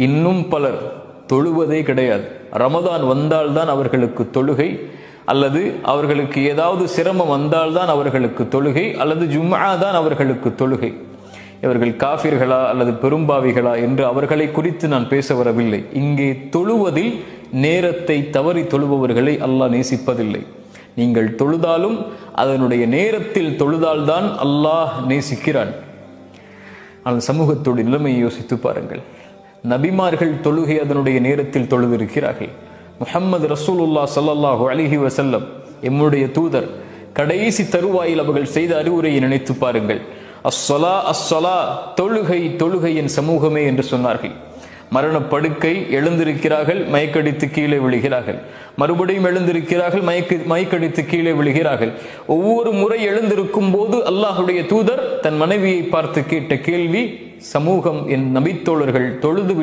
இன்னும் பலர் தொழுவதே கிடையாது. ரமதான் வந்தால்தான் அவர்களுக்கு தொழுகை, அல்லது அவர்களுக்கு ஏதாவது சிரமம் வந்தால்தான் அவர்களுக்கு தொழுகை, அல்லது ஜும்ஆ தான் அவர்களுக்கு தொழுகை. இவர்கள் காஃபிர்களா அல்லது பெரும்பாவிகளா என்று அவர்களை குறித்து நான் பேச வரவில்லை. இங்கே தொழுவதில் நேரத்தை தவறி தொழுபவர்களை அல்லாஹ் நேசிப்பதில்லை. நீங்கள் தொழுதாலும் அதனுடைய நேரத்தில் தொழுதால்தான் அல்லாஹ் நேசிக்கிறான். ஆனால் சமூகத்தோடு நிலைமையை யோசித்து பாருங்கள். நபிமார்கள் தொழுகை அதனுடைய நேரத்தில் தொழுதிருக்கிறார்கள். முஹம்மது ரசூலுல்லாஹ் ஸல்லல்லாஹு அலைஹி வஸல்லம் எம்முடைய தூதர் கடைசி தருவாயில் அவர்கள் செய்த அறிவுரையை நினைத்து பாருங்கள். அஸ்ஸலா அஸ்ஸலா, தொழுகை தொழுகை என் சமூகமே என்று சொன்னார்கள். மரணப்படுக்கை, எழுந்திருக்கிறார்கள், மயக்கடித்து கீழே விழுகிறார்கள், மறுபடியும் எழுந்திருக்கிறார்கள், மயக்கடித்து கீழே விழுகிறார்கள். ஒவ்வொரு முறை எழுந்திருக்கும் போது அல்லாஹுடைய தூதர் தன் மனைவியை பார்த்து கேட்ட கேள்வி, சமூகம் என் நபித்தோழர்கள் தொழுது